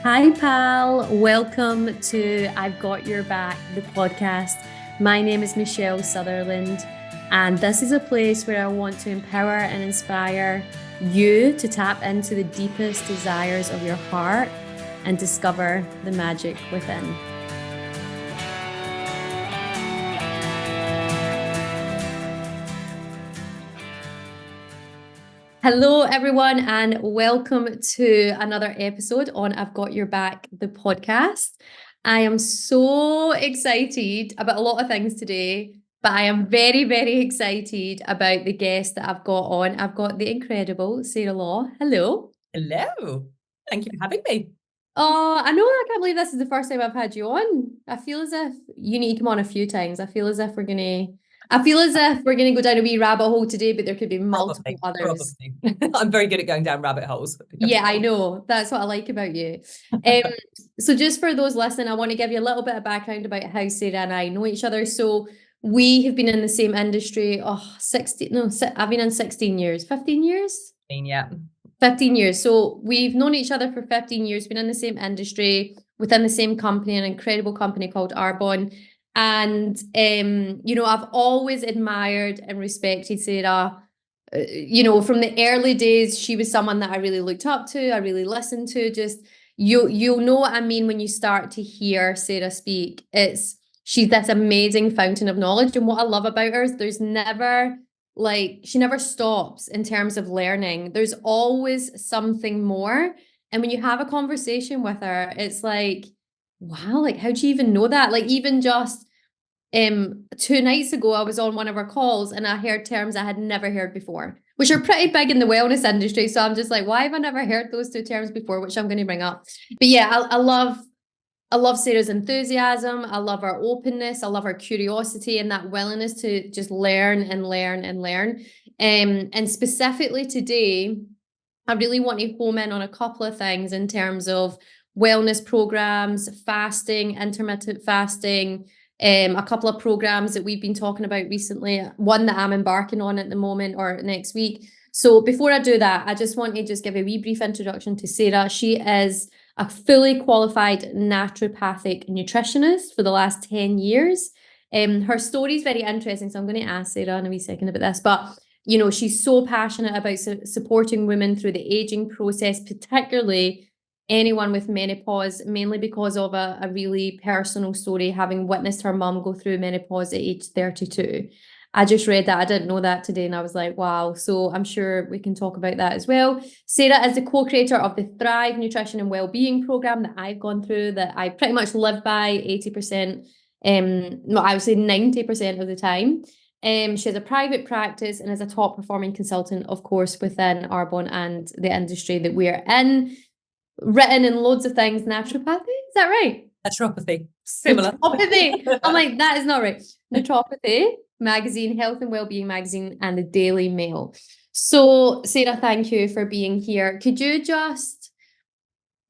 Hi, pal. Welcome to I've Got Your Back, the podcast. My name is Michelle Sutherland, and this is a place where I want to empower and inspire you to tap into the deepest desires of your heart and discover the magic within. Hello, everyone, and welcome to another episode on I've Got Your Back, the podcast. I am so excited about a lot of things today, but I am very, very excited about the guest that I've got on. I've got the incredible Sarah Law. Hello. Hello. Thank you for having me. Oh, I can't believe this is the first time I've had you on. I feel as if you need to come on a few times. I feel as if we're gonna go down a wee rabbit hole today, but there could be multiple others. Probably. I'm very good at going down rabbit holes. Yeah, I know. That's what I like about you. So just for those listening, I want to give you a little bit of background about how Sarah and I know each other. So we have been in the same industry. I've been in 16 years, 15 years? Yeah. 15 years. So we've known each other for 15 years, been in the same industry, within the same company, an incredible company called Arbonne. And, I've always admired and respected Sarah. From the early days, she was someone that I really looked up to, I really listened to. Just you'll know what I mean when you start to hear Sarah speak. She's this amazing fountain of knowledge. And what I love about her is she never stops in terms of learning. There's always something more. And when you have a conversation with her, it's like, wow, like how do you even know that? Like even just 2 nights ago, I was on one of her calls and I heard terms I had never heard before, which are pretty big in the wellness industry. So I'm just like, why have I never heard those 2 terms before, which I'm going to bring up. But yeah, I love Sarah's enthusiasm. I love her openness. I love her curiosity and that willingness to just learn and learn and learn. And specifically today, I really want to home in on a couple of things in terms of wellness programs, fasting, intermittent fasting, a couple of programs that we've been talking about recently, one that I'm embarking on at the moment or next week. So before I do that, I just want to just give a wee brief introduction to Sarah. She is a fully qualified naturopathic nutritionist for the last 10 years. Her story is very interesting, so I'm going to ask Sarah in a wee second about this, but she's so passionate about supporting women through the aging process, particularly anyone with menopause, mainly because of a really personal story, having witnessed her mum go through menopause at age 32. I just read that. I didn't know that today. And I was like, wow. So I'm sure we can talk about that as well. Sarah is the co-creator of the Thrive Nutrition and Wellbeing program that I've gone through, that I pretty much live by 80%, I would say 90% of the time. She has a private practice and is a top performing consultant, of course, within Arbonne and the industry that we're in. Written in loads of things, naturopathy, is that right? Naturopathy, similar. Naturopathy. I'm like, that is not right. Naturopathy magazine, Health and Wellbeing magazine, and the Daily Mail. So Sarah, thank you for being here. Could you just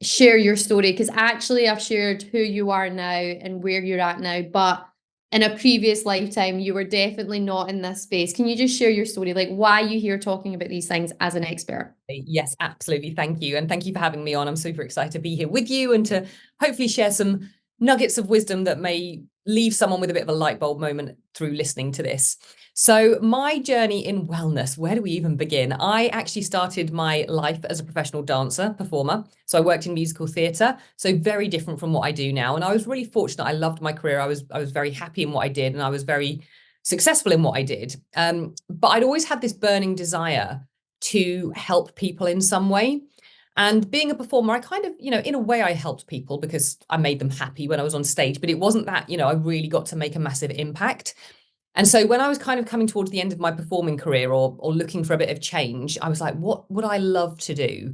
share your story? Because actually I've shared who you are now and where you're at now, but in a previous lifetime, you were definitely not in this space. Can you just share your story? Like, why are you here talking about these things as an expert? Yes, absolutely. Thank you. And thank you for having me on. I'm super excited to be here with you and to hopefully share some nuggets of wisdom that may leave someone with a bit of a light bulb moment through listening to this. So my journey in wellness, where do we even begin? I actually started my life as a professional dancer, performer. So I worked in musical theatre, so very different from what I do now. And I was really fortunate. I loved my career. I was very happy in what I did, and I was very successful in what I did. But I'd always had this burning desire to help people in some way. And being a performer, I kind of, in a way I helped people because I made them happy when I was on stage, but it wasn't that, I really got to make a massive impact. And so when I was kind of coming towards the end of my performing career or looking for a bit of change, I was like, what would I love to do?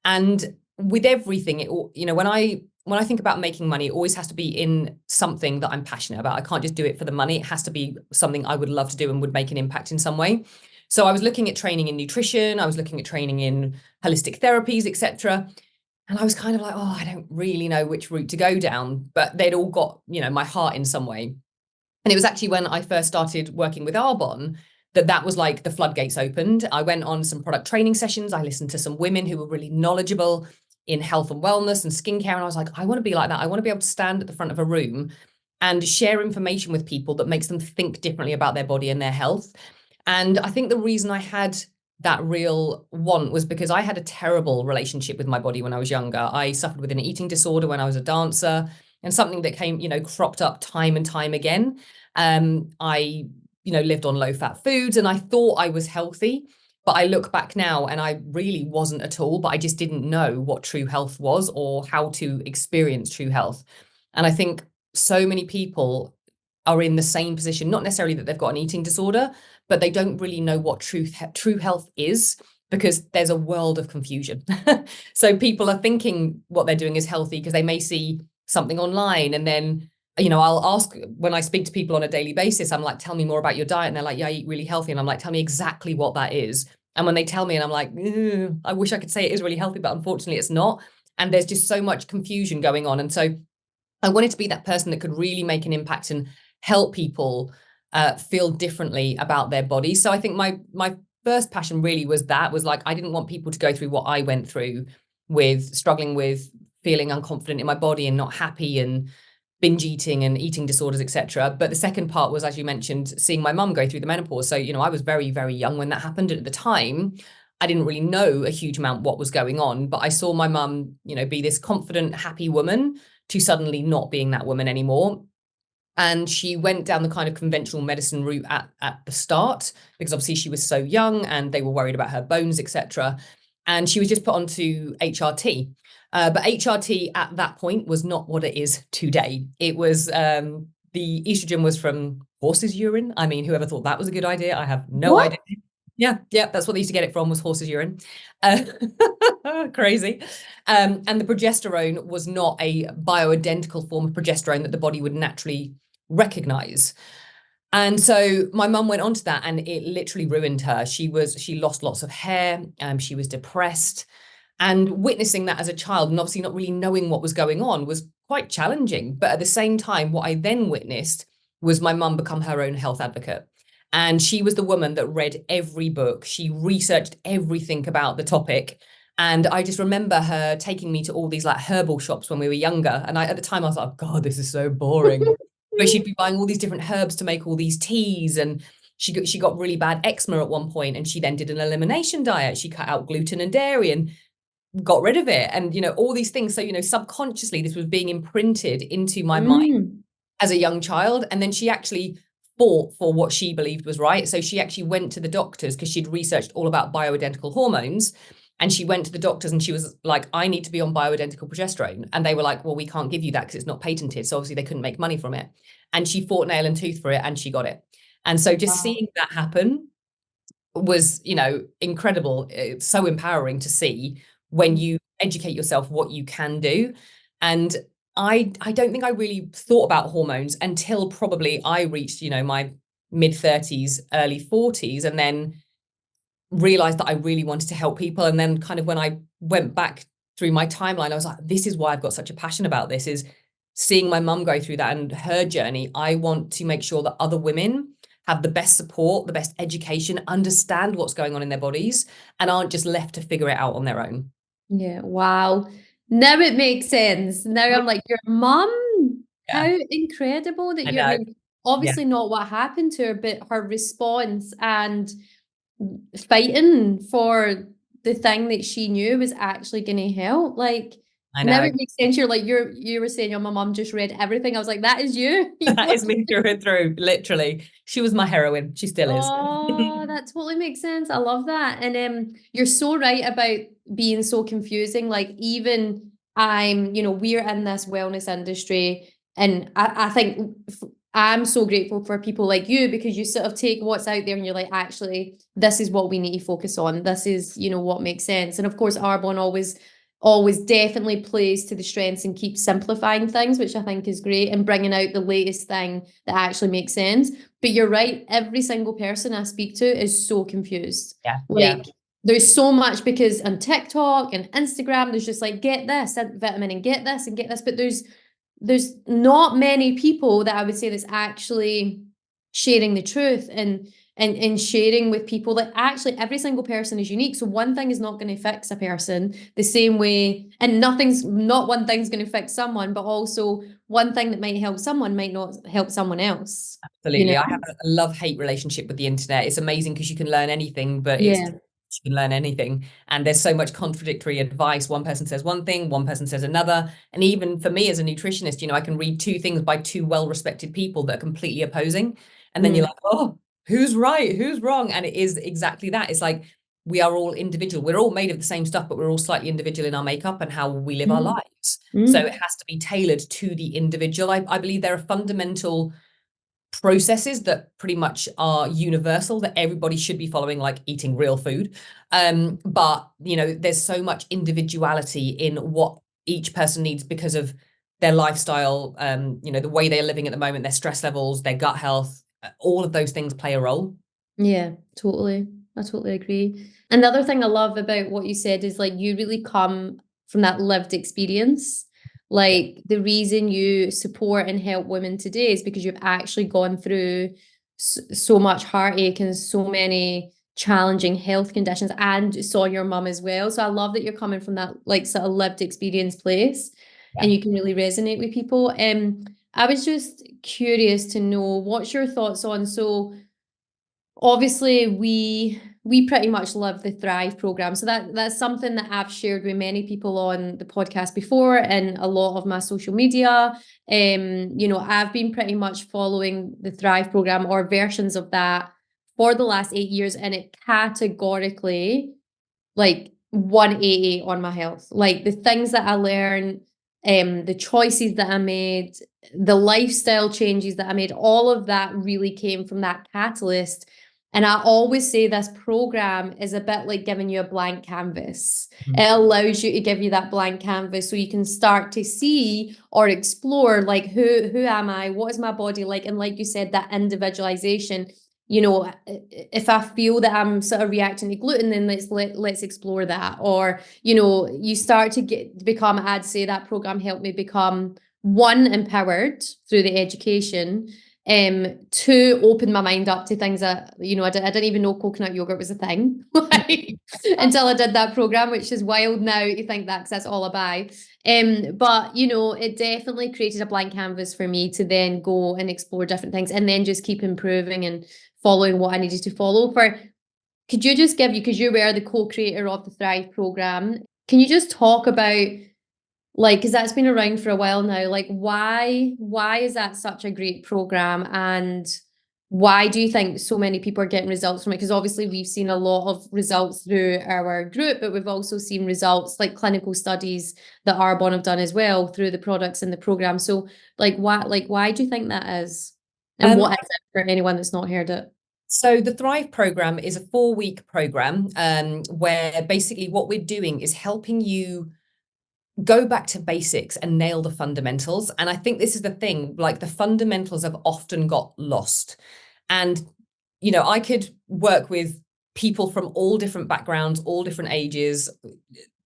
And with everything, when I think about making money, it always has to be in something that I'm passionate about. I can't just do it for the money. It has to be something I would love to do and would make an impact in some way. So I was looking at training in nutrition. I was looking at training in holistic therapies, etc. And I was kind of like, I don't really know which route to go down, but they'd all got, my heart in some way. And it was actually when I first started working with Arbonne that was like the floodgates opened. I went on some product training sessions. I listened to some women who were really knowledgeable. in health and wellness and skincare. And I was like, I want to be like that. I want to be able to stand at the front of a room and share information with people that makes them think differently about their body and their health. And I think the reason I had that real want was because I had a terrible relationship with my body when I was younger. I suffered with an eating disorder when I was a dancer, and something that came, cropped up time and time again. I, lived on low fat foods, and I thought I was healthy, but I look back now and I really wasn't at all, but I just didn't know what true health was or how to experience true health. And I think so many people are in the same position, not necessarily that they've got an eating disorder, but they don't really know what true health is, because there's a world of confusion. So people are thinking what they're doing is healthy because they may see something online, and then I'll ask, when I speak to people on a daily basis, I'm like, tell me more about your diet, and they're like, yeah, I eat really healthy, and I'm like, tell me exactly what that is. And when they tell me, and I'm like, I wish I could say it is really healthy, but unfortunately it's not. And there's just so much confusion going on. And so I wanted to be that person that could really make an impact and help people feel differently about their body. So I think my first passion really was like, I didn't want people to go through what I went through, with struggling with feeling unconfident in my body and not happy and binge eating and eating disorders, etc. But the second part was, as you mentioned, seeing my mum go through the menopause. So, I was very, very young when that happened. And at the time, I didn't really know a huge amount what was going on, but I saw my mum, be this confident, happy woman to suddenly not being that woman anymore. And she went down the kind of conventional medicine route at the start, because obviously she was so young and they were worried about her bones, etc. And she was just put onto HRT. But HRT at that point was not what it is today. It was, the estrogen was from horse's urine. I mean, whoever thought that was a good idea? I have no idea. Yeah, that's what they used to get it from, was horse's urine. Crazy. And the progesterone was not a bioidentical form of progesterone that the body would naturally recognize. And so my mum went onto that, and it literally ruined her. She lost lots of hair. She was depressed. And witnessing that as a child, and obviously not really knowing what was going on, was quite challenging. But at the same time, what I then witnessed was my mum become her own health advocate. And she was the woman that read every book. She researched everything about the topic. And I just remember her taking me to all these like herbal shops when we were younger. And at the time I was like, oh God, this is so boring. But she'd be buying all these different herbs to make all these teas. And she got really bad eczema at one point, and she then did an elimination diet. She cut out gluten and dairy and got rid of it. And, all these things. So, subconsciously, this was being imprinted into my mind as a young child. And then she actually fought for what she believed was right. So she actually went to the doctors, because she'd researched all about bioidentical hormones. And she went to the doctors and she was like, I need to be on bioidentical progesterone. And they were like, well, we can't give you that because it's not patented. So obviously they couldn't make money from it. And she fought nail and tooth for it, and she got it. And so just seeing that happen was, incredible. It's so empowering to see when you educate yourself what you can do. And I don't think I really thought about hormones until probably I reached, my mid-30s, early 40s, and then realized that I really wanted to help people. And then kind of when I went back through my timeline, I was like, this is why I've got such a passion about this, is seeing my mum go through that and her journey. I want to make sure that other women have the best support, the best education, understand what's going on in their bodies, and aren't just left to figure it out on their own. Yeah. Wow. Now it makes sense. Now I'm like, your mum, how incredible that I mean, obviously not what happened to her, but her response and fighting for the thing that she knew was actually going to help. Like, now it makes sense. You're like, you were saying, my mum just read everything. I was like, that is you. That is me through and through, literally. She was my heroine. She still is. Oh, that totally makes sense. I love that. And you're so right about being so confusing. Like, even we're in this wellness industry, and I think I'm so grateful for people like you, because you sort of take what's out there and you're like, actually, this is what we need to focus on. This is, what makes sense. And of course, Arbonne always definitely plays to the strengths and keeps simplifying things, which I think is great, and bringing out the latest thing that actually makes sense. But you're right, every single person I speak to is so confused. There's so much, because on TikTok and Instagram, there's just like, get this vitamin and get this and get this. But there's not many people that I would say that's actually sharing the truth. And and sharing with people that actually every single person is unique. So one thing is not going to fix a person the same way, and not one thing's going to fix someone, but also one thing that might help someone might not help someone else. Absolutely. I have a love-hate relationship with the internet. It's amazing because you can learn anything, but you can learn anything. And there's so much contradictory advice. One person says one thing, one person says another. And even for me as a nutritionist, I can read two things by two well-respected people that are completely opposing. And then you're like, oh, who's right? Who's wrong? And it is exactly that. It's like, we are all individual. We're all made of the same stuff, but we're all slightly individual in our makeup and how we live our lives. So it has to be tailored to the individual. I believe there are fundamental processes that pretty much are universal that everybody should be following, like eating real food. But there's so much individuality in what each person needs because of their lifestyle, the way they're living at the moment, their stress levels, their gut health, all of those things play a role. Yeah, totally. I totally agree. And the other thing I love about what you said is like you really come from that lived experience. Like the reason you support and help women today is because you've actually gone through so much heartache and so many challenging health conditions, and saw your mum as well. So I love that you're coming from that like sort of lived experience place, and you can really resonate with people. I was just curious to know what's your thoughts on, so obviously we pretty much love the Thrive program. So that's something that I've shared with many people on the podcast before and a lot of my social media. I've been pretty much following the Thrive program or versions of that for the last 8 years, and it categorically like 180 on my health. Like the things that I learned, the choices that I made, the lifestyle changes that I made, all of that really came from that catalyst. And I always say this program is a bit like giving you a blank canvas. It allows you to give you that blank canvas so you can start to see or explore like who am I? What is my body like? And like you said, that individualization. If I feel that I'm sort of reacting to gluten, then let's explore that. Or, you start to become, I'd say that program helped me become one, empowered through the education, two, open my mind up to things that, I didn't even know coconut yogurt was a thing until I did that program, which is wild now to think that, because that's all I buy. But it definitely created a blank canvas for me to then go and explore different things and then just keep improving and following what I needed to follow. Could you just because you were the co-creator of the Thrive program, can you just talk about like, because that's been around for a while now, like why is that such a great program, and why do you think so many people are getting results from it? Because obviously we've seen a lot of results through our group, but we've also seen results like clinical studies that Arbonne have done as well through the products in the program. So why do you think that is? And what is it for anyone that's not heard it? So the Thrive program is a 4-week program where basically what we're doing is helping you go back to basics and nail the fundamentals. And I think this is the thing, like the fundamentals have often got lost. And, I could work with people from all different backgrounds, all different ages,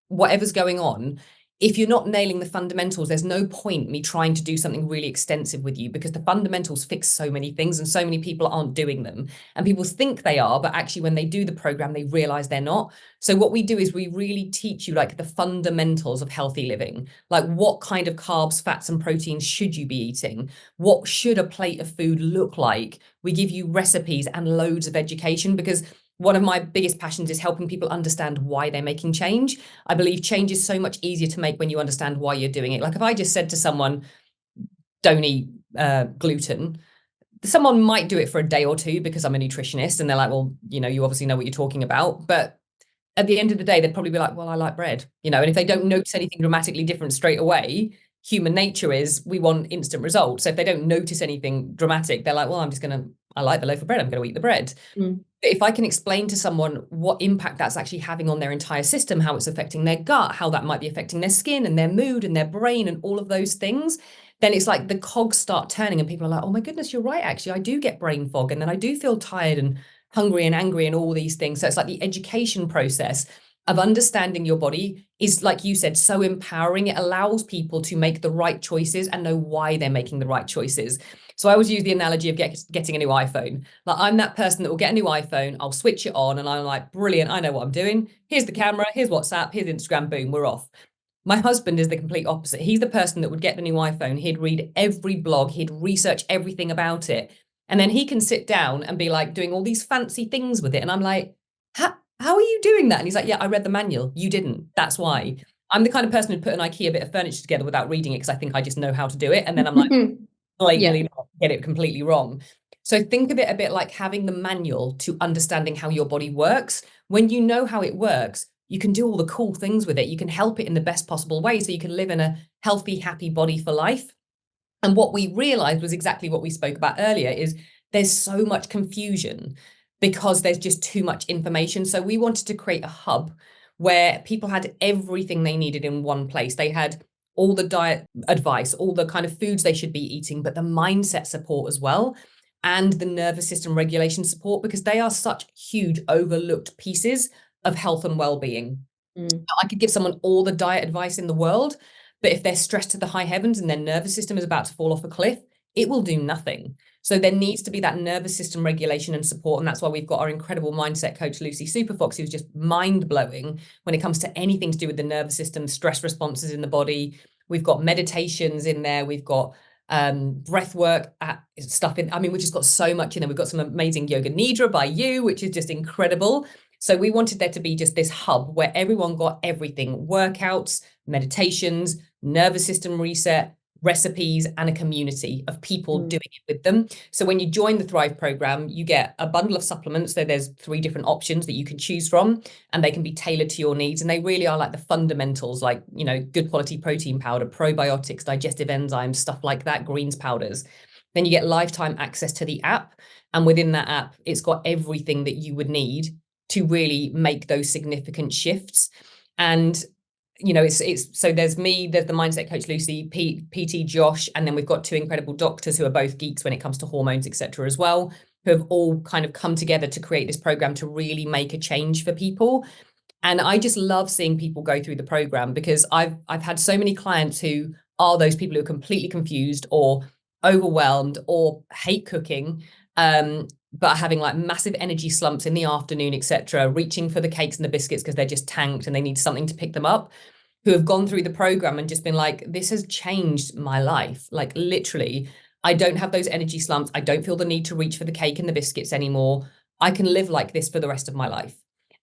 whatever's going on. If you're not nailing the fundamentals, there's no point me trying to do something really extensive with you, because the fundamentals fix so many things and so many people aren't doing them. And people think they are, but actually when they do the program, they realize they're not. So what we do is we really teach you like the fundamentals of healthy living, like what kind of carbs, fats, and proteins should you be eating? What should a plate of food look like? We give you recipes and loads of education, because one of my biggest passions is helping people understand why they're making change. I believe change is so much easier to make when you understand why you're doing it. Like if I just said to someone, don't eat gluten, someone might do it for a day or two because I'm a nutritionist and they're like, well, you obviously know what you're talking about. But at the end of the day, they'd probably be like, well, I like bread, and if they don't notice anything dramatically different straight away, human nature is we want instant results. So if they don't notice anything dramatic, they're like, well, I like the loaf of bread, I'm going to eat the bread. But if I can explain to someone what impact that's actually having on their entire system, how it's affecting their gut, how that might be affecting their skin and their mood and their brain and all of those things, then it's like the cogs start turning and people are like, oh my goodness, you're right. Actually, I do get brain fog. And then I do feel tired and hungry and angry and all these things. So it's like the education process of understanding your body is, like you said, so empowering. It allows people to make the right choices and know why they're making the right choices. So I always use the analogy of getting a new iPhone. Like, I'm that person that will get a new iPhone, I'll switch it on, and I'm like, brilliant, I know what I'm doing. Here's the camera, here's WhatsApp, here's Instagram, boom, we're off. My husband is the complete opposite. He's the person that would get the new iPhone, he'd read every blog, he'd research everything about it. And then he can sit down and be like doing all these fancy things with it. And I'm like, how are you doing that? And he's like, yeah, I read the manual. You didn't. That's why. I'm the kind of person who'd put an IKEA bit of furniture together without reading it because I think I just know how to do it. And then I'm like, blatantly not get it completely wrong. So think of it a bit like having the manual to understanding how your body works. When you know how it works, you can do all the cool things with it. You can help it in the best possible way so you can live in a healthy, happy body for life. And what we realized was exactly what we spoke about earlier, is there's so much confusion because there's just too much information. So we wanted to create a hub where people had everything they needed in one place. They had all the diet advice, all the kind of foods they should be eating, but the mindset support as well, and the nervous system regulation support, because they are such huge overlooked pieces of health and well-being. I could give someone all the diet advice in the world, but if they're stressed to the high heavens and their nervous system is about to fall off a cliff, it will do nothing. So there needs to be that nervous system regulation and support. And that's why we've got our incredible mindset coach, Lucy Superfox, who's just mind-blowing when it comes to anything to do with the nervous system, stress responses in the body. We've got meditations in there. We've got breath work stuff in. I mean, we've just got so much in there. We've got some amazing yoga nidra by you, which is just incredible. So we wanted there to be just this hub where everyone got everything: workouts, meditations, nervous system reset, recipes, and a community of people doing it with them. So when you join the Thrive program, you get a bundle of supplements. So there's 3 different options that you can choose from, and they can be tailored to your needs. And they really are like the fundamentals, like, you know, good quality protein powder, probiotics, digestive enzymes, stuff like that, greens powders. Then you get lifetime access to the app. And within that app, it's got everything that you would need to really make those significant shifts. And you know, it's so there's me, there's the mindset coach Lucy, PT Josh, and then we've got 2 incredible doctors who are both geeks when it comes to hormones, etc. as well, who have all kind of come together to create this program to really make a change for people. And I just love seeing people go through the program, because I've had so many clients who are those people who are completely confused or overwhelmed or hate cooking, but are having like massive energy slumps in the afternoon, etc., reaching for the cakes and the biscuits because they're just tanked and they need something to pick them up, who have gone through the program and just been like, this has changed my life. Like, literally, I don't have those energy slumps. I don't feel the need to reach for the cake and the biscuits anymore. I can live like this for the rest of my life.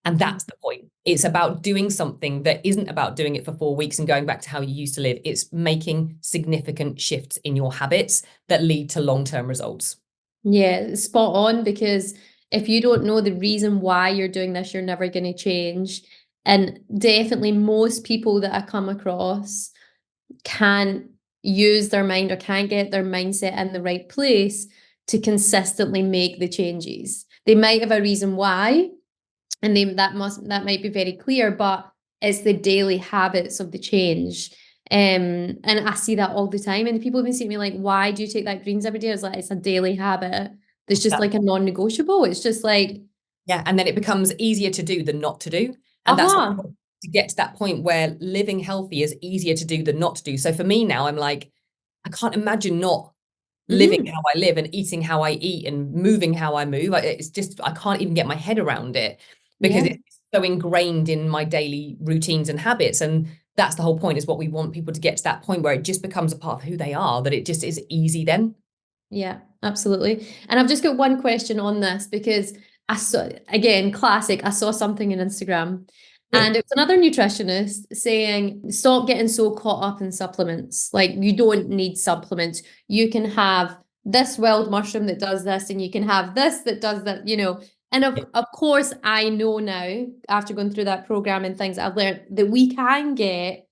And that's the point. It's about doing something that isn't about doing it for 4 weeks and going back to how you used to live. It's making significant shifts in your habits that lead to long-term results. Yeah, spot on, because if you don't know the reason why you're doing this, you're never going to change. And definitely most people that I come across can't use their mind or can't get their mindset in the right place to consistently make the changes. They might have a reason why, and that might be very clear, but it's the daily habits of the change. And I see that all the time. And people even say to me, like, why do you take that greens every day? I was like, it's a daily habit. There's just like a non-negotiable. It's just like, yeah. And then it becomes easier to do than not to do. And that's to get to that point where living healthy is easier to do than not to do. So for me now, I'm like, I can't imagine not living how I live and eating how I eat and moving how I move. It's just, I can't even get my head around it, because it's so ingrained in my daily routines and habits. And that's the whole point, is what we want people to get to that point where it just becomes a part of who they are, that it just is easy then. Yeah, absolutely. And I've just got one question on this, because I saw, again, classic, I saw something on Instagram and it was another nutritionist saying, stop getting so caught up in supplements. Like, you don't need supplements. You can have this wild mushroom that does this, and you can have this that does that, you know. And of course, I know now, after going through that program and things, I've learned that we can get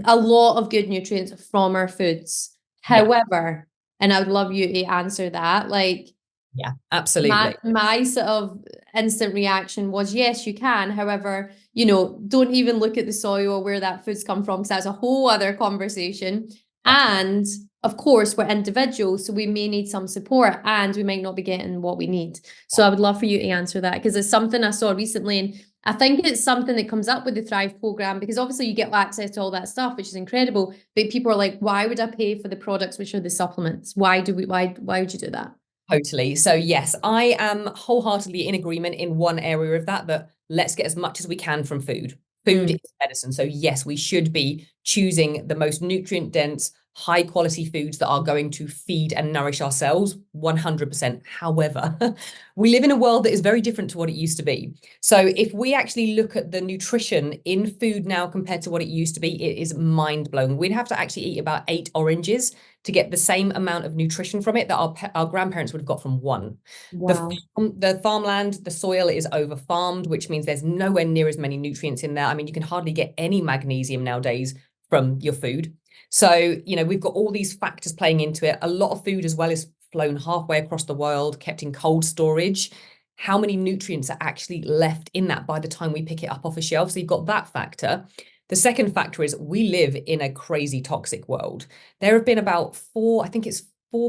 a lot of good nutrients from our foods. However, and I would love you to answer that, like, yeah, absolutely. My sort of instant reaction was, yes, you can. However, you know, don't even look at the soil or where that food's come from, because that's a whole other conversation. And of course, we're individuals, so we may need some support and we might not be getting what we need. So I would love for you to answer that, because it's something I saw recently and I think it's something that comes up with the Thrive program, because obviously you get access to all that stuff, which is incredible. But people are like, why would I pay for the products, which are the supplements? Why would you do that? Totally. So yes, I am wholeheartedly in agreement in one area of that, that let's get as much as we can from food. Food is medicine. So yes, we should be choosing the most nutrient dense, high quality foods that are going to feed and nourish our cells 100%. However, we live in a world that is very different to what it used to be. So if we actually look at the nutrition in food now compared to what it used to be, it is mind blowing. We'd have to actually eat about 8 oranges to get the same amount of nutrition from it that our grandparents would have got from one. Wow. The farmland, the soil is over farmed, which means there's nowhere near as many nutrients in there. I mean, you can hardly get any magnesium nowadays from your food. So, we've got all these factors playing into it. A lot of food as well is flown halfway across the world, kept in cold storage. How many nutrients are actually left in that by the time we pick it up off a shelf? So you've got that factor. The second factor is we live in a crazy toxic world. There have been about 4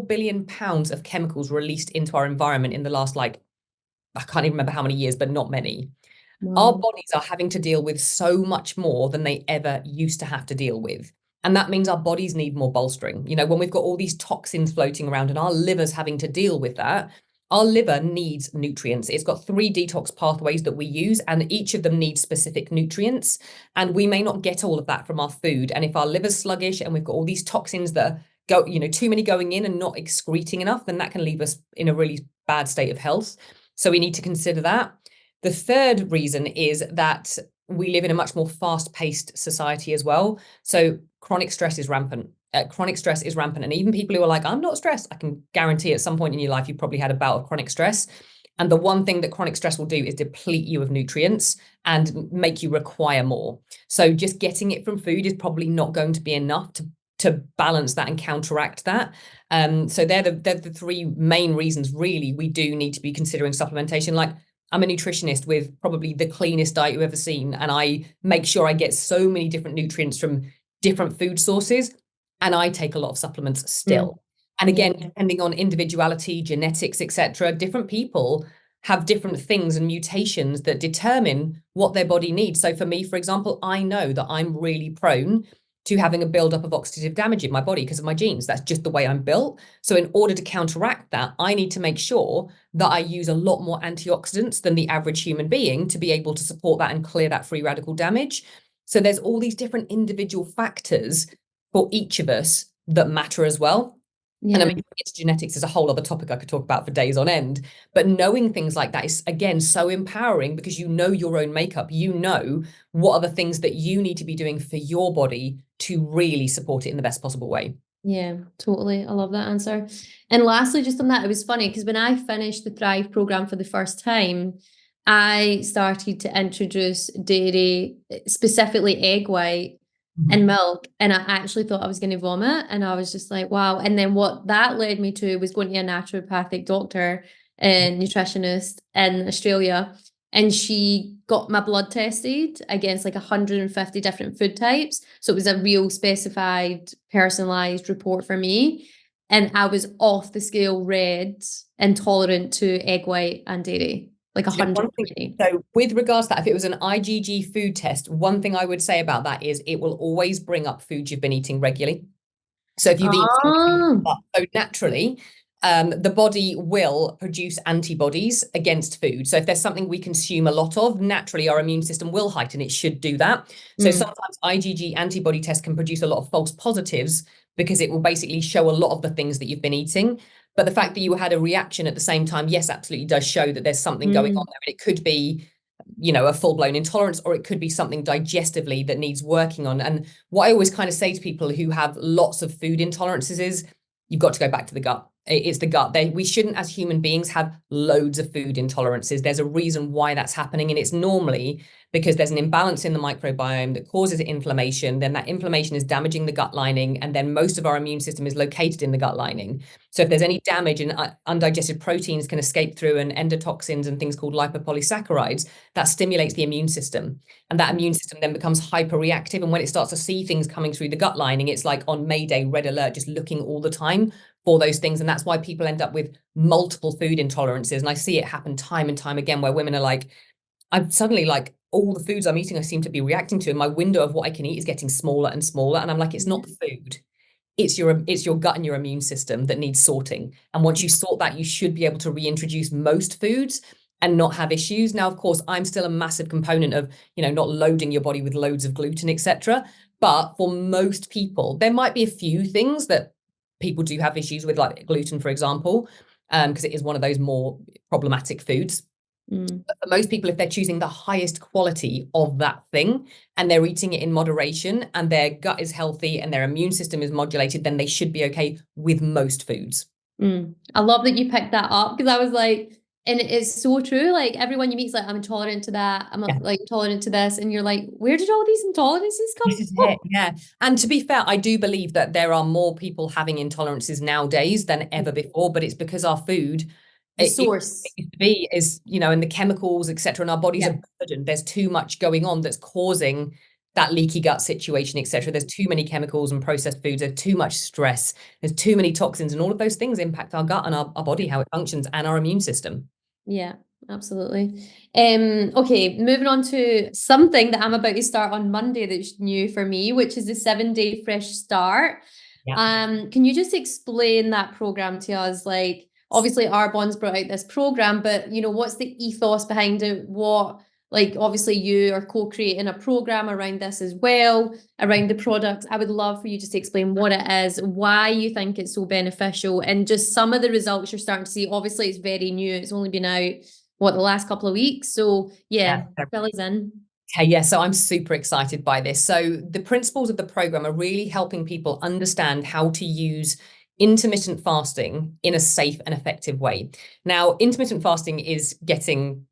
billion pounds of chemicals released into our environment in the last, I can't even remember how many years, but not many. Our bodies are having to deal with so much more than they ever used to have to deal with. And that means our bodies need more bolstering. When we've got all these toxins floating around and our liver's having to deal with that, our liver needs nutrients. It's got 3 detox pathways that we use, and each of them needs specific nutrients. And we may not get all of that from our food. And if our liver's sluggish and we've got all these toxins that go, too many going in and not excreting enough, then that can leave us in a really bad state of health. So we need to consider that. The third reason is that we live in a much more fast-paced society as well. So chronic stress is rampant. And even people who are like, I'm not stressed, I can guarantee at some point in your life, you've probably had a bout of chronic stress. And the one thing that chronic stress will do is deplete you of nutrients and make you require more. So just getting it from food is probably not going to be enough to balance that and counteract that. So they're the 3 main reasons really we do need to be considering supplementation. I'm a nutritionist with probably the cleanest diet you've ever seen. And I make sure I get so many different nutrients from different food sources. And I take a lot of supplements still. And again, depending on individuality, genetics, etc., different people have different things and mutations that determine what their body needs. So for me, for example, I know that I'm really prone to having a buildup of oxidative damage in my body because of my genes. That's just the way I'm built. So in order to counteract that, I need to make sure that I use a lot more antioxidants than the average human being to be able to support that and clear that free radical damage. So there's all these different individual factors for each of us that matter as well. And I mean, it's genetics is a whole other topic I could talk about for days on end. But knowing things like that is, again, so empowering because you know your own makeup. You know what are the things that you need to be doing for your body to really support it in the best possible way. Yeah, totally. I love that answer. And lastly, just on that, it was funny because when I finished the Thrive program for the first time, I started to introduce dairy, specifically egg white and milk, and I actually thought I was going to vomit, and I was just like, wow. And then what that led me to was going to a naturopathic doctor and nutritionist in Australia, and she got my blood tested against 150 different food types. So it was a real specified, personalized report for me. And I was off the scale red, intolerant to egg white and dairy. 120. So with regards to that, if it was an IgG food test, one thing I would say about that is it will always bring up foods you've been eating regularly. So if you've eaten, so naturally, the body will produce antibodies against food. So if there's something we consume a lot of, naturally our immune system will heighten. It should do that. So sometimes IgG antibody tests can produce a lot of false positives because it will basically show a lot of the things that you've been eating. But the fact that you had a reaction at the same time, yes, absolutely does show that there's something going on there. And it could be, a full-blown intolerance, or it could be something digestively that needs working on. And what I always kind of say to people who have lots of food intolerances is you've got to go back to the gut. It's the gut. We shouldn't, as human beings, have loads of food intolerances. There's a reason why that's happening. And it's normally because there's an imbalance in the microbiome that causes inflammation. Then that inflammation is damaging the gut lining. And then most of our immune system is located in the gut lining. So if there's any damage and undigested proteins can escape through, and endotoxins and things called lipopolysaccharides, that stimulates the immune system. And that immune system then becomes hyperreactive. And when it starts to see things coming through the gut lining, it's like on Mayday, red alert, just looking all the time for those things. And that's why people end up with multiple food intolerances. And I see it happen time and time again where women are like, I'm suddenly all the foods I'm eating, I seem to be reacting to, and my window of what I can eat is getting smaller and smaller. And I'm like, it's not the food. It's your gut and your immune system that needs sorting. And once you sort that, you should be able to reintroduce most foods and not have issues. Now, of course, I'm still a massive component of, not loading your body with loads of gluten, etc. But for most people, there might be a few things that people do have issues with, like gluten, for example, because it is one of those more problematic foods. But for most people, if they're choosing the highest quality of that thing and they're eating it in moderation and their gut is healthy and their immune system is modulated, then they should be okay with most foods. I love that you picked that up, because I was like, and it is so true. Like everyone you meet is like, I'm intolerant to that. I'm like intolerant to this. And you're like, where did all these intolerances come from? Yeah. And to be fair, I do believe that there are more people having intolerances nowadays than ever before, but it's because our food, The source. it used to be is, and the chemicals, etc. And our bodies are burdened. There's too much going on that's causing that leaky gut situation, etc. There's too many chemicals and processed foods. There's too much stress. There's too many toxins, and all of those things impact our gut and our body, how it functions, and our immune system. Yeah, absolutely. Okay, moving on to something that I'm about to start on Monday that's new for me, which is the 7-day fresh start. Can you just explain that program to us? Like, obviously Arbonne's brought out this program, but what's the ethos behind it? Obviously you are co-creating a program around this as well, around the product. I would love for you just to explain what it is, why you think it's so beneficial, and just some of the results you're starting to see. Obviously it's very new. It's only been out, the last couple of weeks. So fill us in. Okay, yeah, so I'm super excited by this. So the principles of the program are really helping people understand how to use intermittent fasting in a safe and effective way. Now, intermittent fasting is getting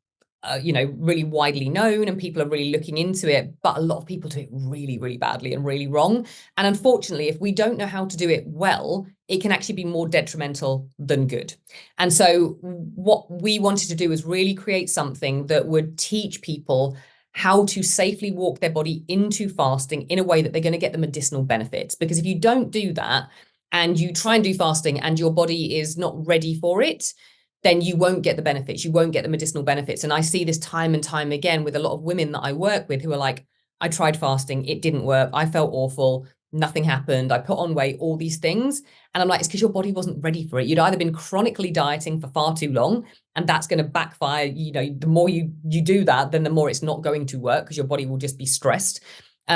really widely known, and people are really looking into it, but a lot of people do it really, really badly and really wrong. And unfortunately, if we don't know how to do it well, it can actually be more detrimental than good. And so what we wanted to do is really create something that would teach people how to safely walk their body into fasting in a way that they're going to get the medicinal benefits. Because if you don't do that and you try and do fasting and your body is not ready for it, then you won't get the benefits. You won't get the medicinal benefits. And I see this time and time again with a lot of women that I work with who are like, I tried fasting, it didn't work. I felt awful. Nothing happened. I put on weight, all these things. And I'm like, it's because your body wasn't ready for it. You'd either been chronically dieting for far too long, and that's going to backfire. The more you do that, then the more it's not going to work, because your body will just be stressed.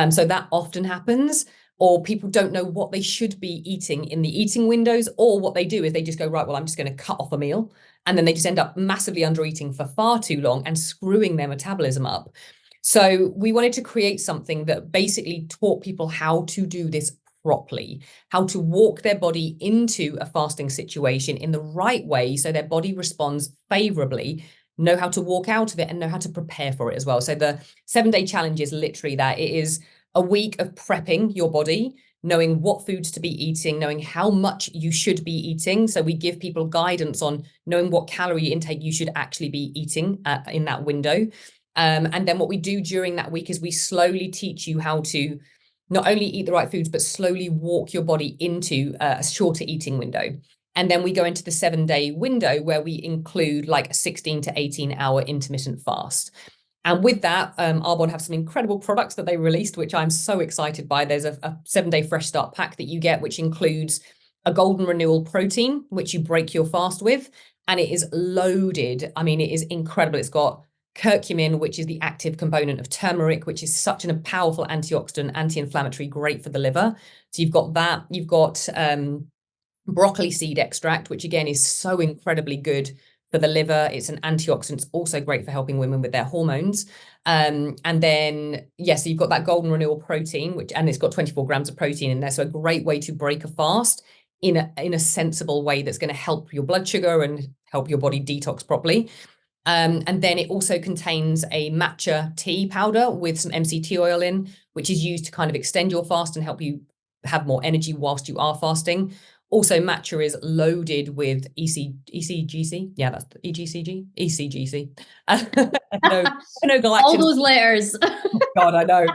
So that often happens. Or people don't know what they should be eating in the eating windows, or what they do is they just go, right, well, I'm just going to cut off a meal. And then they just end up massively under eating for far too long and screwing their metabolism up. So we wanted to create something that basically taught people how to do this properly, how to walk their body into a fasting situation in the right way so their body responds favorably, know how to walk out of it, and know how to prepare for it as well. So the 7-day challenge is literally that. It is a week of prepping your body, knowing what foods to be eating, knowing how much you should be eating. So we give people guidance on knowing what calorie intake you should actually be eating in that window. And then what we do during that week is we slowly teach you how to not only eat the right foods, but slowly walk your body into a shorter eating window. And then we go into the 7-day window where we include like a 16 to 18 hour intermittent fast. And with that, Arbonne have some incredible products that they released, which I'm so excited by. There's a 7-day fresh start pack that you get, which includes a golden renewal protein, which you break your fast with. And it is loaded. I mean, it is incredible. It's got curcumin, which is the active component of turmeric, which is such a powerful antioxidant, anti-inflammatory, great for the liver. So you've got that. You've got broccoli seed extract, which again is so incredibly good for the liver. It's an antioxidant. It's also great for helping women with their hormones. And then, so you've got that golden renewal protein, and it's got 24 grams of protein in there. So a great way to break a fast in a sensible way that's going to help your blood sugar and help your body detox properly. And then it also contains a matcha tea powder with some MCT oil in, which is used to kind of extend your fast and help you have more energy whilst you are fasting. Also, matcha is loaded with ECGC. Yeah, that's EGCG. ECGC. All those letters. God, I know.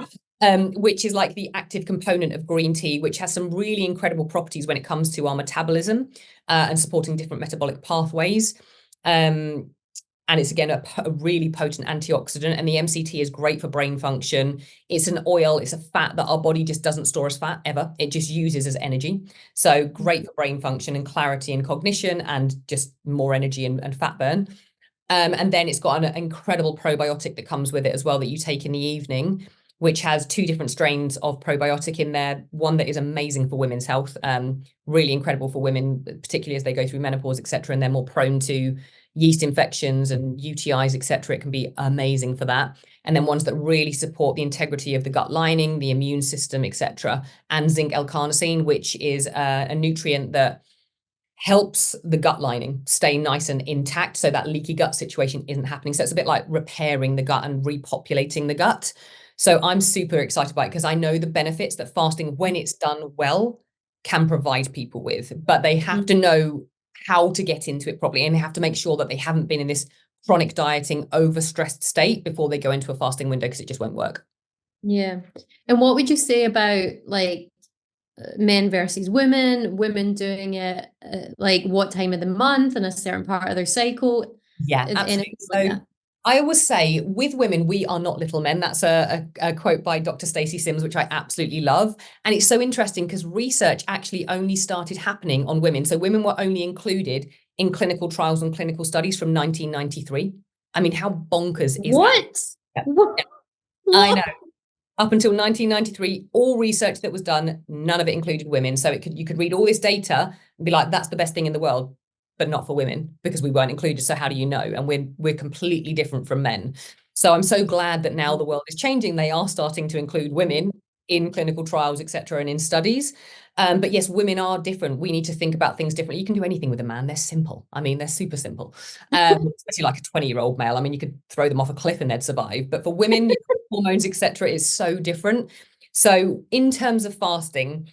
Which is like the active component of green tea, which has some really incredible properties when it comes to our metabolism and supporting different metabolic pathways. And it's, again, a really potent antioxidant. And the MCT is great for brain function. It's an oil, it's a fat that our body just doesn't store as fat ever. It just uses as energy. So great for brain function and clarity and cognition and just more energy and fat burn. And then it's got an incredible probiotic that comes with it as well that you take in the evening, which has 2 different strains of probiotic in there. One that is amazing for women's health, really incredible for women, particularly as they go through menopause, etc., and they're more prone to yeast infections and UTIs, etc. It can be amazing for that. And then ones that really support the integrity of the gut lining, the immune system, etc. And zinc L-carnosine, which is a nutrient that helps the gut lining stay nice and intact, so that leaky gut situation isn't happening. So it's a bit like repairing the gut and repopulating the gut. So I'm super excited by it because I know the benefits that fasting, when it's done well, can provide people with, but they have to know how to get into it properly, and they have to make sure that they haven't been in this chronic dieting, overstressed state before they go into a fasting window, because it just won't work. Yeah. And what would you say about like men versus women doing it like what time of the month and a certain part of their cycle? Yeah, Is absolutely. like So I always say, with women, we are not little men. That's a quote by Dr. Stacey Sims, which I absolutely love. And it's so interesting because research actually only started happening on women. So women were only included in clinical trials and clinical studies from 1993. I mean, how bonkers is what? that? What? I know. Up until 1993, all research that was done, none of it included women. So you could read all this data and be like, that's the best thing in the world, but not for women, because we weren't included. So how do you know? And we're completely different from men. So I'm so glad that now the world is changing. They are starting to include women in clinical trials, etc., and in studies. But yes, women are different. We need to think about things differently. You can do anything with a man. They're simple. I mean, they're super simple. Especially like a 20-year-old male. I mean, you could throw them off a cliff and they'd survive. But for women, hormones, etc., is so different. So in terms of fasting,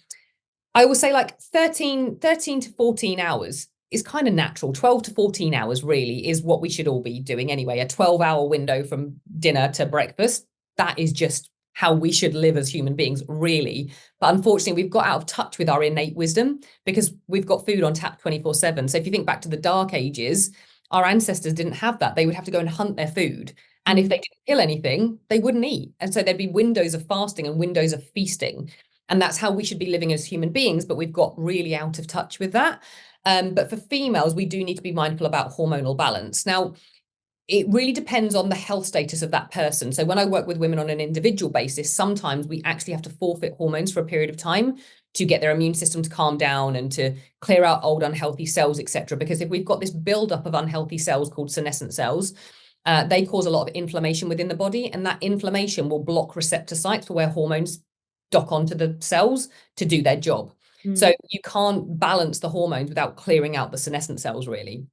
I will say like 13 to 14 hours is kind of natural. 12 to 14 hours really is what we should all be doing anyway. A 12-hour window from dinner to breakfast, that is just how we should live as human beings, really. But unfortunately, we've got out of touch with our innate wisdom because we've got food on tap 24/7. So if you think back to the Dark Ages, our ancestors didn't have that. They would have to go and hunt their food. And if they didn't kill anything, they wouldn't eat. And so there'd be windows of fasting and windows of feasting. And that's how we should be living as human beings, but we've got really out of touch with that. But for females, we do need to be mindful about hormonal balance. Now, it really depends on the health status of that person. So when I work with women on an individual basis, sometimes we actually have to forfeit hormones for a period of time to get their immune system to calm down and to clear out old unhealthy cells, etc. Because if we've got this buildup of unhealthy cells called senescent cells, they cause a lot of inflammation within the body, and that inflammation will block receptor sites for where hormones dock onto the cells to do their job. So you can't balance the hormones without clearing out the senescent cells, really.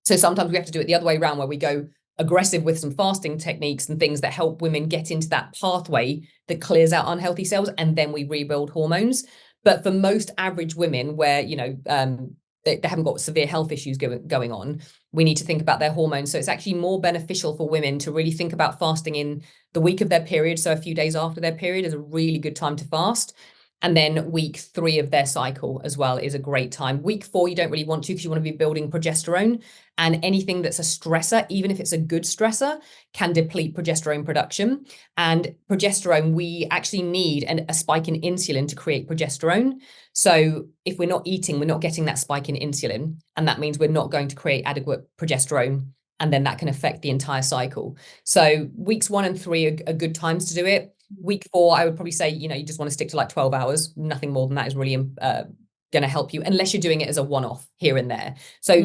So sometimes we have to do it the other way around, where we go aggressive with some fasting techniques and things that help women get into that pathway that clears out unhealthy cells, and then we rebuild hormones. But for most average women, where they haven't got severe health issues going on, we need to think about their hormones. So it's actually more beneficial for women to really think about fasting in the week of their period. So a few days after their period is a really good time to fast. And then week 3 of their cycle as well is a great time. Week 4, you don't really want to, because you want to be building progesterone, and anything that's a stressor, even if it's a good stressor, can deplete progesterone production. And progesterone, we actually need a spike in insulin to create progesterone. So if we're not eating, we're not getting that spike in insulin, and that means we're not going to create adequate progesterone, and then that can affect the entire cycle. So weeks 1 and 3 are good times to do it. Week 4, I would probably say, you just want to stick to like 12 hours. Nothing more than that is really going to help you, unless you're doing it as a one-off here and there. So,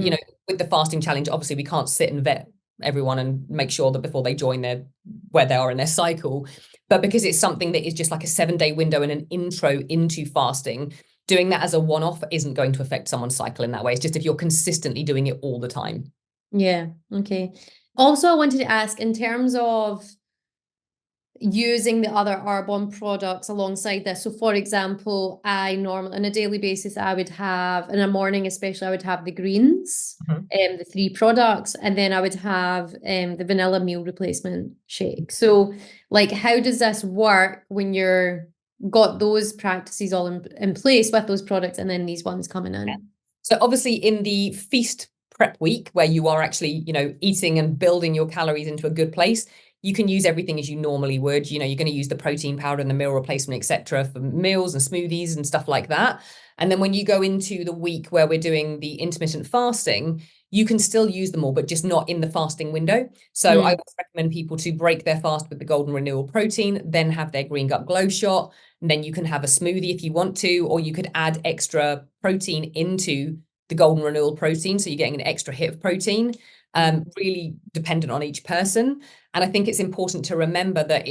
with the fasting challenge, obviously we can't sit and vet everyone and make sure that before they join where they are in their cycle. But because it's something that is just like a 7-day window and an intro into fasting, doing that as a one-off isn't going to affect someone's cycle in that way. It's just if you're consistently doing it all the time. Yeah. Okay. Also, I wanted to ask, in terms of using the other Arbonne products alongside this. So for example, I normally on a daily basis, I would have, in a morning especially, I would have the greens, the 3 products, and then I would have the vanilla meal replacement shake. So like, how does this work when you're got those practices all in place with those products, and then these ones coming in? So obviously in the feast prep week where you are actually, eating and building your calories into a good place, you can use everything as you normally would. You're going to use the protein powder and the meal replacement, etc., for meals and smoothies and stuff like that. And then when you go into the week where we're doing the intermittent fasting, you can still use them all, but just not in the fasting window. So I would recommend people to break their fast with the golden renewal protein, then have their green gut glow shot. And then you can have a smoothie if you want to, or you could add extra protein into the golden renewal protein. So you're getting an extra hit of protein, really dependent on each person. And I think it's important to remember that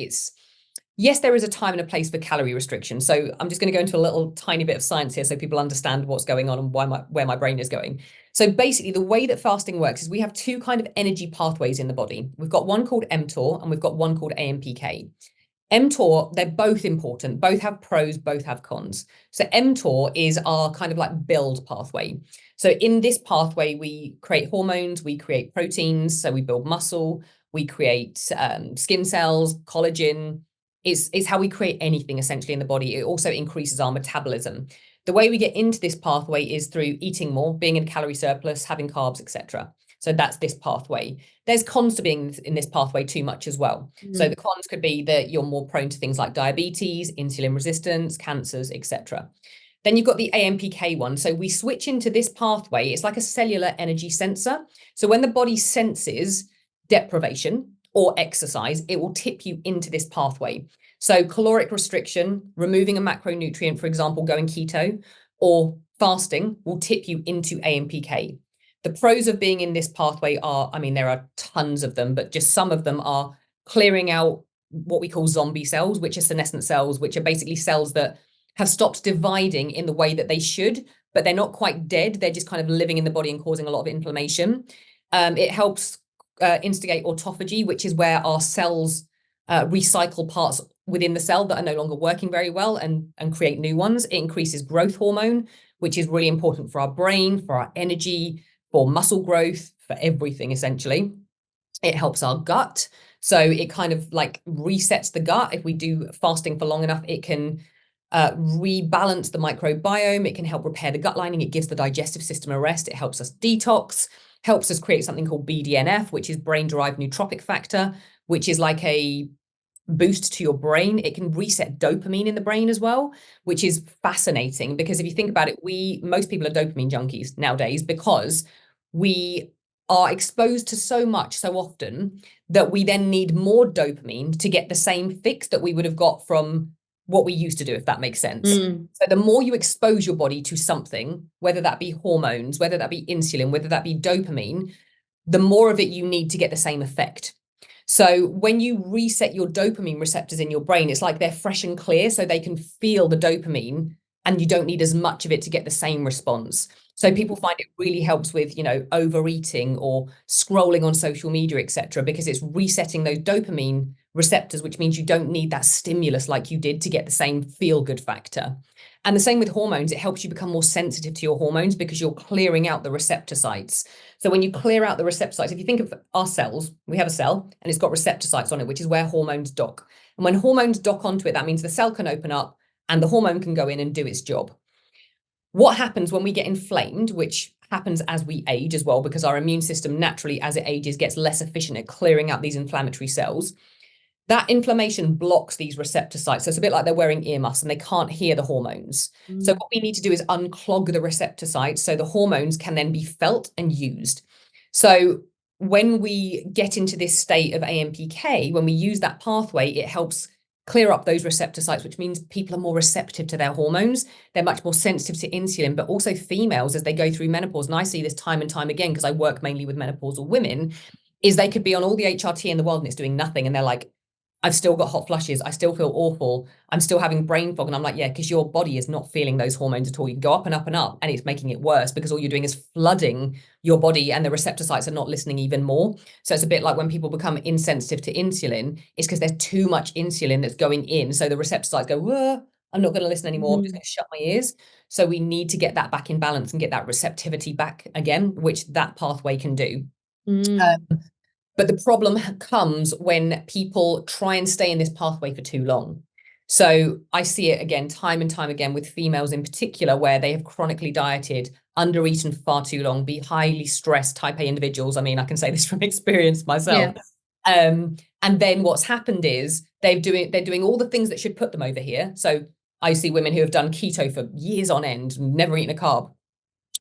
yes, there is a time and a place for calorie restriction. So I'm just going to go into a little tiny bit of science here so people understand what's going on and where my brain is going. So basically, the way that fasting works is we have two kind of energy pathways in the body. We've got one called mTOR and we've got one called AMPK. mTOR, they're both important, both have pros, both have cons. So mTOR is our kind of like build pathway. So in this pathway, we create hormones, we create proteins, so we build muscle, we create skin cells, collagen. It's how we create anything essentially in the body. It also increases our metabolism. The way we get into this pathway is through eating more, being in calorie surplus, having carbs, etc. So that's this pathway. There's cons to being in this pathway too much as well. So the cons could be that you're more prone to things like diabetes, insulin resistance, cancers, etc. Then you've got the AMPK one. So we switch into this pathway. It's like a cellular energy sensor. So when the body senses deprivation or exercise, it will tip you into this pathway. So caloric restriction, removing a macronutrient, for example, going keto, or fasting will tip you into AMPK. The pros of being in this pathway are, there are tons of them, but just some of them are clearing out what we call zombie cells, which are senescent cells, which are basically cells that have stopped dividing in the way that they should, but they're not quite dead. They're just kind of living in the body and causing a lot of inflammation. It helps instigate autophagy, which is where our cells recycle parts within the cell that are no longer working very well and create new ones. It increases growth hormone, which is really important for our brain, for our energy, for muscle growth, for everything, essentially. It helps our gut. So it kind of like resets the gut. If we do fasting for long enough, it can rebalance the microbiome. It can help repair the gut lining. It gives the digestive system a rest. It helps us detox, helps us create something called BDNF, which is brain-derived neurotrophic factor, which is like a boost to your brain. It can reset dopamine in the brain as well, which is fascinating because if you think about it, most people are dopamine junkies nowadays because we are exposed to so much so often that we then need more dopamine to get the same fix that we would have got from what we used to do, if that makes sense. So the more you expose your body to something, whether that be hormones, whether that be insulin, whether that be dopamine, the more of it you need to get the same effect. So when you reset your dopamine receptors in your brain, it's like they're fresh and clear so they can feel the dopamine and you don't need as much of it to get the same response. So people find it really helps with, overeating or scrolling on social media, etc., because it's resetting those dopamine receptors, which means you don't need that stimulus like you did to get the same feel-good factor. And the same with hormones, it helps you become more sensitive to your hormones because you're clearing out the receptor sites. So when you clear out the receptor sites, if you think of our cells, we have a cell and it's got receptor sites on it, which is where hormones dock. And when hormones dock onto it, that means the cell can open up and the hormone can go in and do its job. What happens when we get inflamed, which happens as we age as well, because our immune system naturally, as it ages, gets less efficient at clearing out these inflammatory cells. That inflammation blocks these receptor sites. So it's a bit like they're wearing earmuffs and they can't hear the hormones. So what we need to do is unclog the receptor sites so the hormones can then be felt and used. So when we get into this state of AMPK, when we use that pathway, it helps clear up those receptor sites, which means people are more receptive to their hormones. They're much more sensitive to insulin, but also females as they go through menopause. And I see this time and time again because I work mainly with menopausal women, is they could be on all the HRT in the world and it's doing nothing. And they're like, I've still got hot flushes. I still feel awful. I'm still having brain fog. And I'm like, yeah, because your body is not feeling those hormones at all. You can go up and up and up and it's making it worse because all you're doing is flooding your body and the receptor sites are not listening even more. So it's a bit like when people become insensitive to insulin, it's because there's too much insulin that's going in. So the receptor sites go, whoa, I'm not going to listen anymore. I'm just going to shut my ears. So we need to get that back in balance and get that receptivity back again, which that pathway can do. But the problem comes when people try and stay in this pathway for too long. So I see it again, time and time again with females in particular, where they have chronically dieted under-eaten far too long, be highly stressed type A individuals. I mean, I can say this from experience myself. And then what's happened is they're doing all the things that should put them over here. So I see women who have done keto for years on end, never eaten a carb.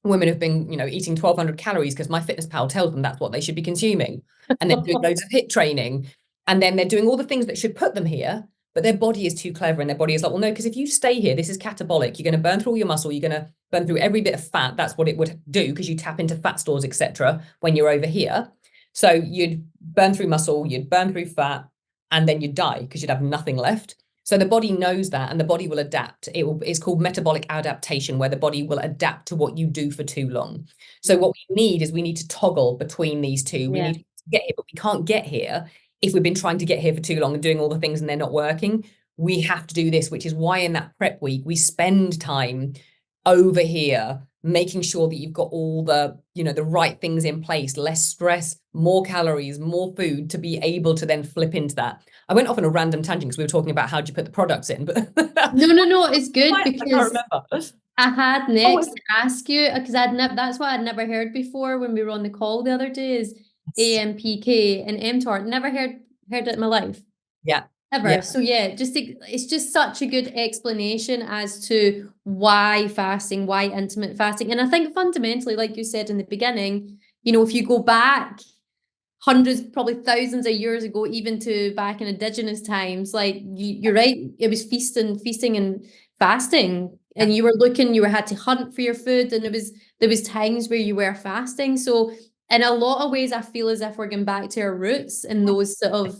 Women have been, eating 1,200 calories because MyFitnessPal tells them that's what they should be consuming. And then doing loads of HIIT training. And then they're doing all the things that should put them here, but their body is too clever. And their body is like, well, no, because if you stay here, this is catabolic. You're going to burn through all your muscle. You're going to burn through every bit of fat. That's what it would do because you tap into fat stores, etc. when you're over here. So you'd burn through muscle, you'd burn through fat, and then you'd die because you'd have nothing left. So the body knows that, and the body will adapt. It's called metabolic adaptation, where the body will adapt to what you do for too long. So what we need is we need to toggle between these two. We need to get here, but we can't get here if we've been trying to get here for too long and doing all the things and they're not working. We have to do this, which is why in that prep week, we spend time over here, making sure that you've got all the, the right things in place, less stress, more calories, more food to be able to then flip into that. I went off on a random tangent because we were talking about how do you put the products in, but no, it's good because I can't remember. I had next to ask you because that's what I'd never heard before when we were on the call the other day is AMPK and mTOR. Never heard it in my life. Yeah. Ever. Yeah. So it's just such a good explanation as to why fasting, why intermittent fasting. And I think fundamentally, like you said in the beginning, if you go back hundreds, probably thousands of years ago, even to back in indigenous times, like you're right, it was feasting and fasting. And you had to hunt for your food, and there was times where you were fasting. So in a lot of ways, I feel as if we're going back to our roots and those sort of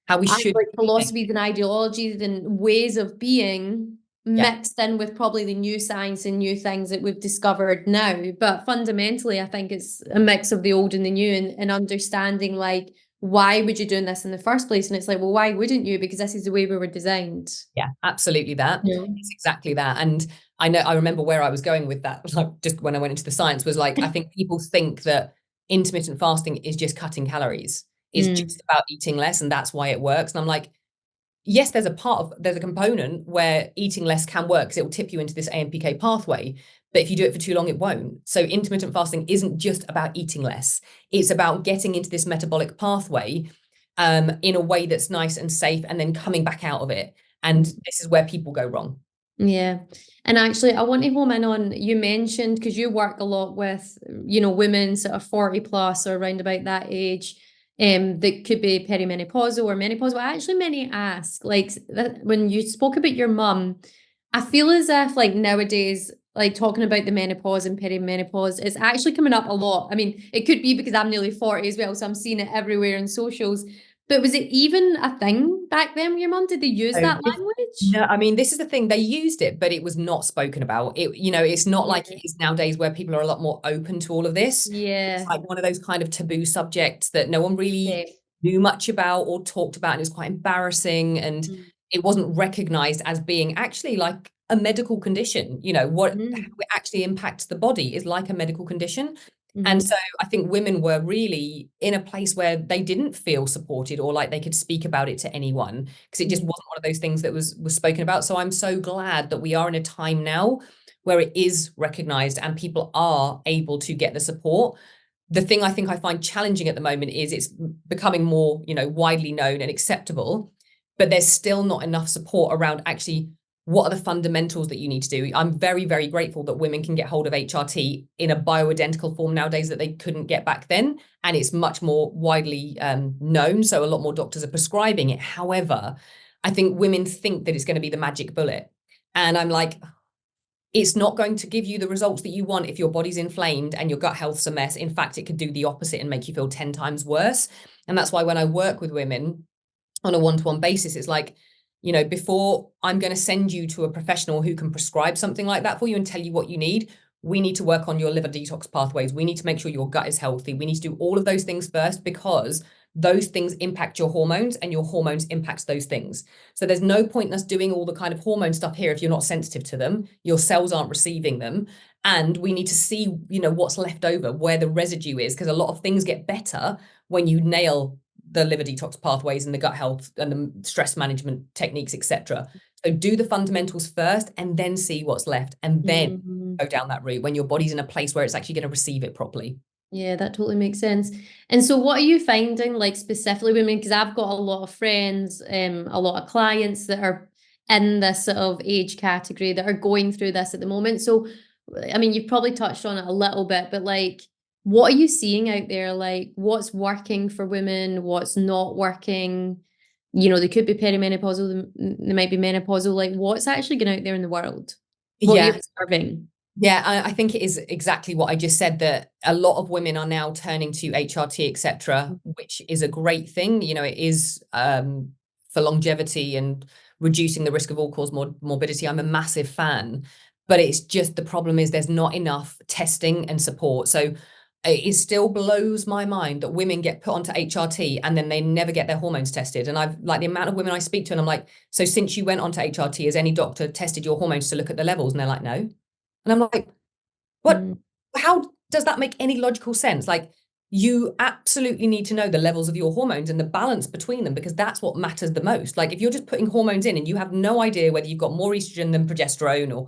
how we should philosophies and ideologies and ways of being mixed in with probably the new science and new things that we've discovered now. But fundamentally, I think it's a mix of the old and the new, and understanding like, why would you doing this in the first place? And it's like, well, why wouldn't you? Because this is the way we were designed. Yeah, absolutely that. It's exactly that. And I remember where I was going with that, like just when I went into the science, was like, I think people think that intermittent fasting is just cutting calories. It's just about eating less, and that's why it works. And I'm like, yes, there's a component where eating less can work because it will tip you into this AMPK pathway. But if you do it for too long, it won't. So intermittent fasting isn't just about eating less. It's about getting into this metabolic pathway in a way that's nice and safe, and then coming back out of it. And this is where people go wrong. Yeah. And actually, I want to home in on, you mentioned, because you work a lot with, women sort of 40 plus or around about that age, that could be perimenopausal or menopausal. Actually, many ask, like when you spoke about your mum, I feel as if like nowadays, like talking about the menopause and perimenopause, it's actually coming up a lot. I mean, it could be because I'm nearly 40 as well, so I'm seeing it everywhere in socials. But was it even a thing back then with your mum? Did they use that language? No, I mean, this is the thing. They used it, but it was not spoken about. It's not like it is nowadays where people are a lot more open to all of this. Yeah. It's like one of those kind of taboo subjects that no one really knew much about or talked about. And it was quite embarrassing. And it wasn't recognized as being actually like a medical condition. How it actually impacts the body is like a medical condition. And so I think women were really in a place where they didn't feel supported or like they could speak about it to anyone, because it just wasn't one of those things that was spoken about. So I'm so glad that we are in a time now where it is recognized and people are able to get the support. The thing I think I find challenging at the moment is it's becoming more, widely known and acceptable, but there's still not enough support around actually what are the fundamentals that you need to do. I'm very, very grateful that women can get hold of HRT in a bioidentical form nowadays that they couldn't get back then. And it's much more widely known. So a lot more doctors are prescribing it. However, I think women think that it's going to be the magic bullet. And I'm like, it's not going to give you the results that you want if your body's inflamed and your gut health's a mess. In fact, it could do the opposite and make you feel 10 times worse. And that's why when I work with women on a one-to-one basis, it's like, before I'm going to send you to a professional who can prescribe something like that for you and tell you what you need, we need to work on your liver detox pathways. We need to make sure your gut is healthy. We need to do all of those things first, because those things impact your hormones and your hormones impact those things. So there's no point in us doing all the kind of hormone stuff here if you're not sensitive to them. Your cells aren't receiving them. And we need to see, what's left over, where the residue is, because a lot of things get better when you nail the liver detox pathways and the gut health and the stress management techniques, etc. So do the fundamentals first and then see what's left, and then go down that route when your body's in a place where it's actually going to receive it properly. Yeah, that totally makes sense. And so what are you finding, like specifically women? Because I've got a lot of friends, a lot of clients that are in this sort of age category that are going through this at the moment. So, I mean, you've probably touched on it a little bit, but like, what are you seeing out there? Like, what's working for women? What's not working? You know, they could be perimenopausal, they might be menopausal. Like, what's actually going out there in the world? What are you observing? Yeah, I think it is exactly what I just said, that a lot of women are now turning to HRT, etc., which is a great thing. You know, it is for longevity and reducing the risk of all-cause morbidity. I'm a massive fan, but it's just the problem is there's not enough testing and support. So it still blows my mind that women get put onto HRT and then they never get their hormones tested. And I've like the amount of women I speak to, and I'm like, so since you went onto HRT, has any doctor tested your hormones to look at the levels? And they're like, no. And I'm like, what? How does that make any logical sense? Like, you absolutely need to know the levels of your hormones and the balance between them, because that's what matters the most. Like, if you're just putting hormones in and you have no idea whether you've got more estrogen than progesterone, or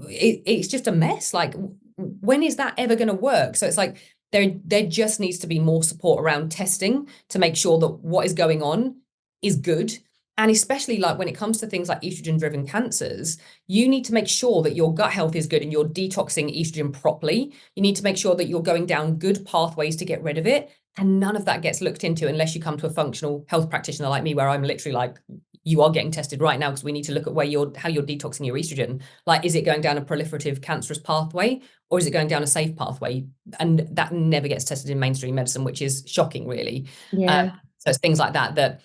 it's just a mess. Like, when is that ever going to work? So it's like there just needs to be more support around testing to make sure that what is going on is good. And especially like when it comes to things like estrogen-driven cancers, you need to make sure that your gut health is good and you're detoxing estrogen properly. You need to make sure that you're going down good pathways to get rid of it. And none of that gets looked into unless you come to a functional health practitioner like me, where I'm literally like, you are getting tested right now because we need to look at how you're detoxing your estrogen. Like, is it going down a proliferative cancerous pathway, or is it going down a safe pathway? And that never gets tested in mainstream medicine, which is shocking, really. Yeah. So it's things like that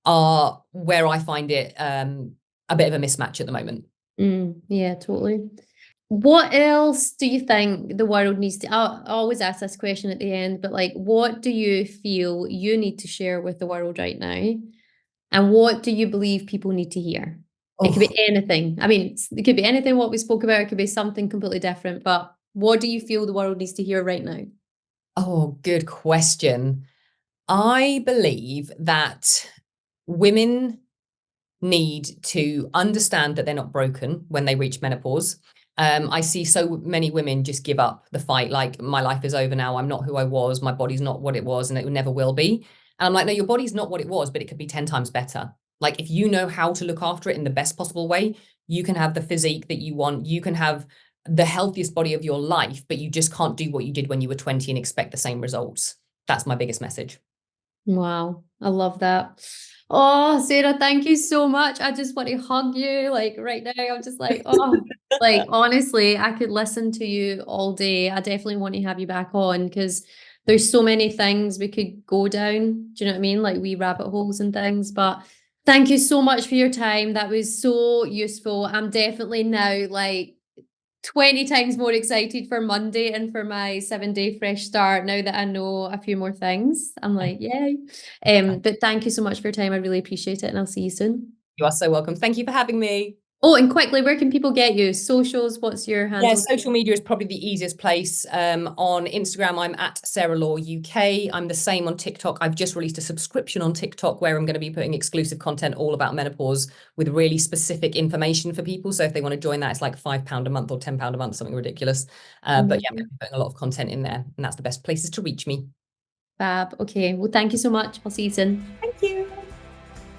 are where I find it a bit of a mismatch at the moment. Yeah, totally. What else do you think the world needs to, I always ask this question at the end, but like, what do you feel you need to share with the world right now? And what do you believe people need to hear? It could be anything. I mean, it could be anything what we spoke about. It could be something completely different, but what do you feel the world needs to hear right now? Oh, good question. I believe that women need to understand that they're not broken when they reach menopause. I see so many women just give up the fight. Like, my life is over now. I'm not who I was. My body's not what it was, and it never will be. And I'm like, no, your body's not what it was, but it could be 10 times better. Like, if you know how to look after it in the best possible way, you can have the physique that you want. You can have the healthiest body of your life, but you just can't do what you did when you were 20 and expect the same results. That's my biggest message. Wow, I love that. Oh, Sarah, thank you so much. I just want to hug you like right now. I'm just like, oh, like honestly, I could listen to you all day. I definitely want to have you back on because there's so many things we could go down. Do you know what I mean? Like wee rabbit holes and things. But thank you so much for your time. That was so useful. I'm definitely now like 20 times more excited for Monday and for my 7-day fresh start now that I know a few more things. I'm like, yay. But thank you so much for your time. I really appreciate it, and I'll see you soon. You are so welcome. Thank you for having me. Oh, and quickly, where can people get you? Socials, what's your handle? Yeah, social media is probably the easiest place. On Instagram, I'm at Sarah Law UK. I'm the same on TikTok. I've just released a subscription on TikTok where I'm going to be putting exclusive content all about menopause with really specific information for people. So if they want to join that, it's like £5 a month or £10 a month, something ridiculous. But yeah, I'm going to be putting a lot of content in there, and that's the best places to reach me. Fab. Okay. Well, thank you so much. I'll see you soon. Thank you.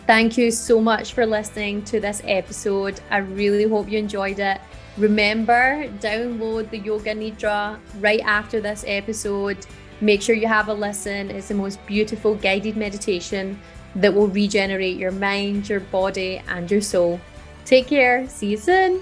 Thank you so much for listening to this episode. I really hope you enjoyed it. Remember, download the Yoga Nidra right after this episode. Make sure you have a listen. It's the most beautiful guided meditation that will regenerate your mind, your body, and your soul. Take care. See you soon.